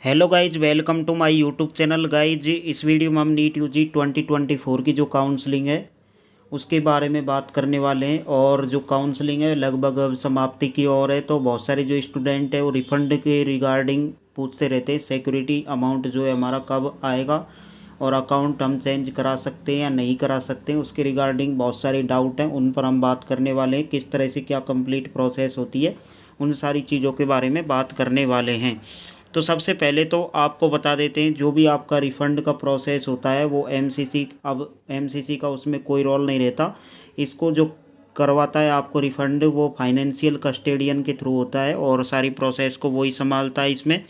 Hello guys, welcome to my YouTube channel. Guys, इस video में हम नीट यूजी 2024 की जो काउंसलिंग है उसके बारे में बात करने वाले हैं। और जो काउंसलिंग है लगभग अब समाप्ति की ओर है, तो बहुत सारे जो स्टूडेंट है वो रिफ़ंड के रिगार्डिंग पूछते रहते हैं, सिक्योरिटी अमाउंट जो है हमारा कब आएगा और अकाउंट हम चेंज करा सकते हैं या नहीं करा सकते हैं, उसके रिगार्डिंग बहुत सारे डाउट हैं। उन पर हम बात करने वाले हैं, किस तरह से क्या कंप्लीट प्रोसेस होती है, उन सारी चीज़ों के बारे में बात करने वाले हैं। तो सबसे पहले तो आपको बता देते हैं, जो भी आपका रिफ़ंड का प्रोसेस होता है वो एमसीसी, अब एमसीसी का उसमें कोई रोल नहीं रहता। इसको जो करवाता है आपको रिफ़ंड, वो फाइनेंशियल कस्टेडियन के थ्रू होता है और सारी प्रोसेस को वही संभालता है इसमें।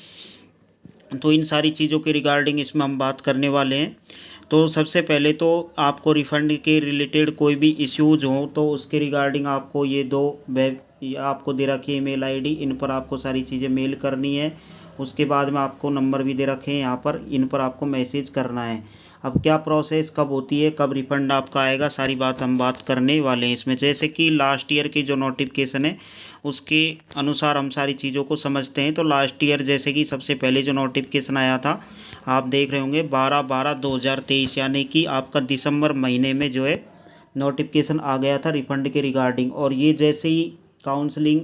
तो इन सारी चीज़ों के रिगार्डिंग इसमें हम बात करने वाले हैं। तो सबसे पहले तो आपको रिफ़ंड के रिलेटेड कोई भी इश्यूज हो तो उसके रिगार्डिंग आपको ये दो वेब आपको दे रखी है ईमेल आईडी, इन पर आपको सारी चीज़ें मेल करनी है। उसके बाद में आपको नंबर भी दे रखे हैं यहाँ पर, इन पर आपको मैसेज करना है। अब क्या प्रोसेस कब होती है, कब रिफ़ंड आपका आएगा, सारी बात हम बात करने वाले हैं इसमें। जैसे कि लास्ट ईयर की जो नोटिफिकेशन है उसके अनुसार हम सारी चीज़ों को समझते हैं। तो लास्ट ईयर जैसे कि सबसे पहले जो नोटिफिकेशन आया था, आप देख रहे होंगे 12/12/2023, यानी कि आपका दिसंबर महीने में जो है नोटिफिकेशन आ गया था रिफ़ंड के रिगार्डिंग। और ये जैसे ही काउंसलिंग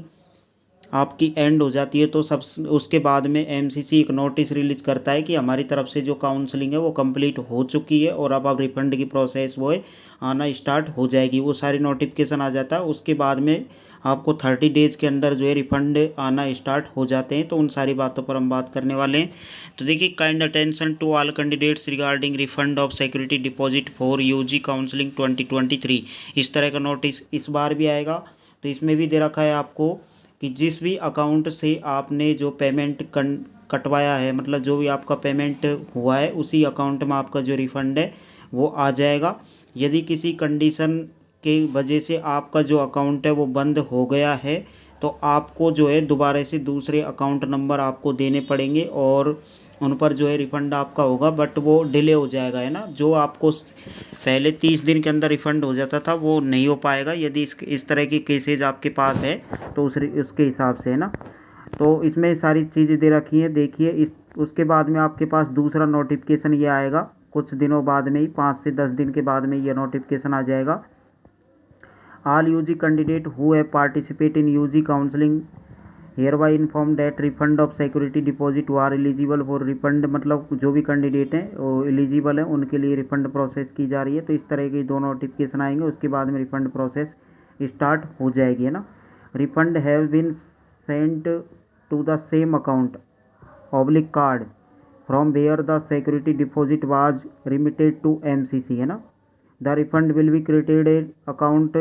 आपकी एंड हो जाती है तो सब उसके बाद में एमसीसी एक नोटिस रिलीज करता है कि हमारी तरफ से जो काउंसलिंग है वो कंप्लीट हो चुकी है और अब रिफ़ंड की प्रोसेस वो है आना स्टार्ट हो जाएगी। वो सारी नोटिफिकेशन आ जाता है, उसके बाद में आपको 30 डेज़ के अंदर जो है रिफ़ंड आना स्टार्ट हो जाते हैं। तो उन सारी बातों पर हम बात करने वाले हैं। तो देखिए, kind attention to all candidates regarding refund of security deposit for UG counselling 2023, इस तरह का नोटिस इस बार भी आएगा। तो इसमें भी दे रखा है आपको कि जिस भी अकाउंट से आपने जो पेमेंट कटवाया है, मतलब जो भी आपका पेमेंट हुआ है उसी अकाउंट में आपका जो रिफ़ंड है वो आ जाएगा। यदि किसी कंडीशन के वजह से आपका जो अकाउंट है वो बंद हो गया है तो आपको जो है दोबारा से दूसरे अकाउंट नंबर आपको देने पड़ेंगे और उन पर जो है रिफ़ंड आपका होगा, बट वो डिले हो जाएगा, है ना। जो आपको पहले 30 दिन के अंदर रिफ़ंड हो जाता था वो नहीं हो पाएगा यदि इस तरह की केसेज आपके पास है, तो उसके हिसाब से, है ना। तो इसमें सारी चीज़ें दे रखी हैं, देखिए। इस उसके बाद में आपके पास दूसरा नोटिफिकेशन ये आएगा कुछ दिनों बाद में ही, 5 से 10 दिन के बाद में ये नोटिफिकेशन आ जाएगा। All UG candidate who have participate in UG counselling hereby inform that refund of security deposit are eligible for refund, मतलब जो भी कैंडिडेट हैं वो एलिजिबल हैं उनके लिए रिफंड प्रोसेस की जा रही है। तो इस तरह के दो नोटिफिकेशन आएंगे, उसके बाद में रिफंड प्रोसेस स्टार्ट हो जाएगी, है ना। Refund have been sent to the same account oblique card from where the security deposit was remitted to MCC, है ना। The refund will be credited account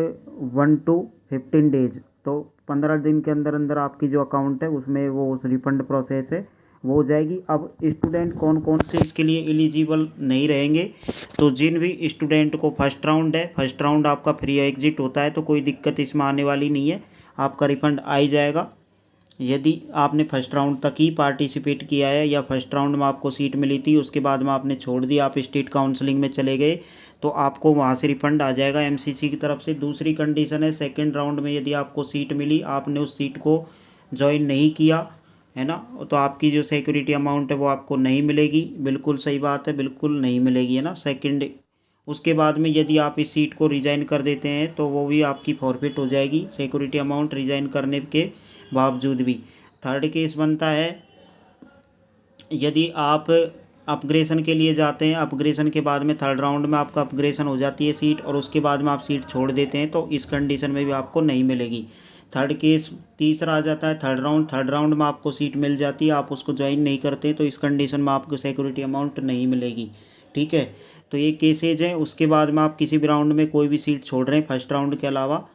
1 to 15 days. तो 15 दिन के अंदर अंदर आपकी जो अकाउंट है उसमें वो उस रिफंड प्रोसेस है वो हो जाएगी। अब स्टूडेंट कौन कौन से इसके लिए एलिजिबल नहीं रहेंगे, तो जिन भी स्टूडेंट को फर्स्ट राउंड है, फर्स्ट राउंड आपका फ्री एग्जिट होता है तो कोई दिक्कत इसमें आने वाली नहीं है, आपका रिफंड आ ही जाएगा। यदि आपने फर्स्ट राउंड तक ही पार्टिसिपेट किया है या फर्स्ट राउंड में आपको सीट मिली थी उसके बाद में आपने छोड़ दी, आप स्टेट काउंसलिंग में चले गए, तो आपको वहाँ से रिफ़ंड आ जाएगा एमसीसी की तरफ से। दूसरी कंडीशन है, सेकंड राउंड में यदि आपको सीट मिली, आपने उस सीट को ज्वाइन नहीं किया, है ना, तो आपकी जो सिक्योरिटी अमाउंट है वो आपको नहीं मिलेगी। बिल्कुल सही बात है, बिल्कुल नहीं मिलेगी, है ना। सेकंड, उसके बाद में यदि आप इस सीट को रिज़ाइन कर देते हैं तो वो भी आपकी फॉरफिट हो जाएगी सिक्योरिटी अमाउंट रिज़ाइन करने के बावजूद भी। थर्ड केस बनता है, यदि आप अपग्रेशन के लिए जाते हैं, अपग्रेशन के बाद में थर्ड राउंड में आपका अपग्रेशन हो जाती है सीट और उसके बाद में आप सीट छोड़ देते हैं, तो इस कंडीशन में भी आपको नहीं मिलेगी। थर्ड केस तीसरा आ जाता है, थर्ड राउंड में आपको सीट मिल जाती है, आप उसको ज्वाइन नहीं करते, तो इस कंडीशन में आपको सिक्योरिटी अमाउंट नहीं मिलेगी, ठीक है। तो ये केसेज हैं। उसके बाद में आप किसी भी राउंड में कोई भी सीट छोड़ रहे हैं फर्स्ट राउंड के अलावा,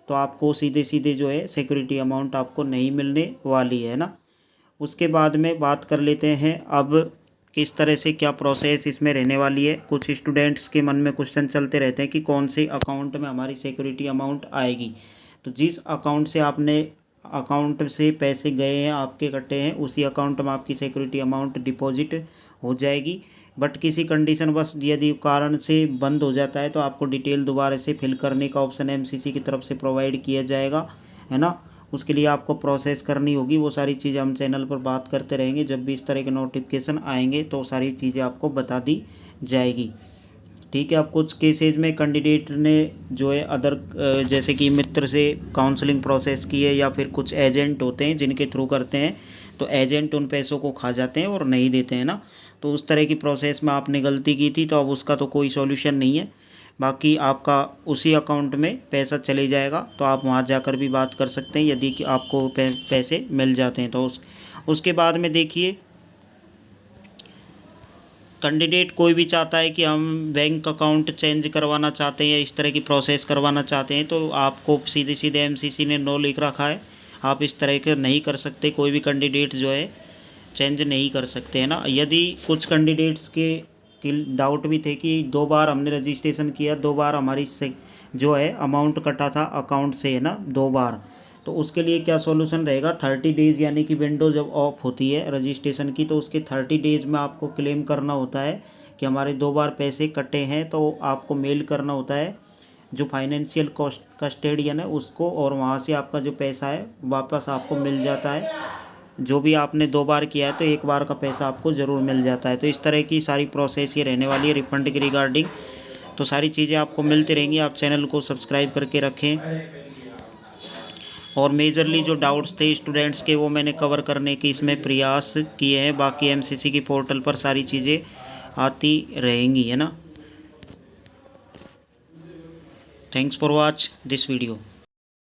तो आपको सीधे सीधे जो है सिक्योरिटी अमाउंट आपको नहीं मिलने वाली है ना। उसके बाद में बात कर लेते हैं अब किस तरह से क्या प्रोसेस इसमें रहने वाली है। कुछ स्टूडेंट्स के मन में क्वेश्चन चलते रहते हैं कि कौन से अकाउंट में हमारी सिक्योरिटी अमाउंट आएगी। तो जिस अकाउंट से आपने अकाउंट से पैसे गए हैं, आपके कटे हैं, उसी अकाउंट में आपकी सिक्योरिटी अमाउंट डिपॉजिट हो जाएगी। बट किसी कंडीशन बस यदि कारण से बंद हो जाता है तो आपको डिटेल दोबारा से फिल करने का ऑप्शन एमसीसी की तरफ से प्रोवाइड किया जाएगा, है ना। उसके लिए आपको प्रोसेस करनी होगी। वो सारी चीज़ें हम चैनल पर बात करते रहेंगे, जब भी इस तरह के नोटिफिकेशन आएंगे तो सारी चीज़ें आपको बता दी जाएगी। ठीक है। अब कुछ केसेज में कैंडिडेट ने जो है अदर जैसे कि मित्र से काउंसलिंग प्रोसेस की है, या फिर कुछ एजेंट होते हैं जिनके थ्रू करते हैं, तो एजेंट उन पैसों को खा जाते हैं और नहीं देते हैं ना। तो उस तरह की प्रोसेस में आपने गलती की थी, तो अब उसका तो कोई सॉल्यूशन नहीं है। बाकी आपका उसी अकाउंट में पैसा चले जाएगा, तो आप वहाँ जाकर भी बात कर सकते हैं यदि कि आपको पैसे मिल जाते हैं। तो उसके बाद में देखिए, कैंडिडेट कोई भी चाहता है कि हम बैंक अकाउंट चेंज करवाना चाहते हैं या इस तरह की प्रोसेस करवाना चाहते हैं, तो आपको सीधे सीधे एमसीसी ने नो लिख रखा है, आप इस तरह के नहीं कर सकते। कोई भी कैंडिडेट जो है चेंज नहीं कर सकते हैं ना। यदि कुछ कैंडिडेट्स के डाउट भी थे कि 2 बार हमने रजिस्ट्रेशन किया, 2 बार हमारी से जो है अमाउंट कटा था अकाउंट से, है ना, 2 बार, तो उसके लिए क्या सॉल्यूशन रहेगा। 30 डेज़ यानी कि विंडो जब ऑफ होती है रजिस्ट्रेशन की, तो उसके 30 डेज़ में आपको क्लेम करना होता है कि हमारे 2 बार पैसे कटे हैं। तो आपको मेल करना होता है जो फाइनेंशियल कस्टोडियन है उसको, और वहाँ से आपका जो पैसा है वापस आपको मिल जाता है। जो भी आपने 2 बार किया है तो 1 बार का पैसा आपको ज़रूर मिल जाता है। तो इस तरह की सारी प्रोसेस ये रहने वाली है रिफंड के रिगार्डिंग। तो सारी चीज़ें आपको मिलती रहेंगी। आप चैनल को सब्सक्राइब करके रखें। और मेजरली जो डाउट्स थे स्टूडेंट्स के, वो मैंने कवर करने के इसमें प्रयास किए हैं। बाकी एमसीसी की पोर्टल पर सारी चीज़ें आती रहेंगी, है ना। Thanks for watch this video.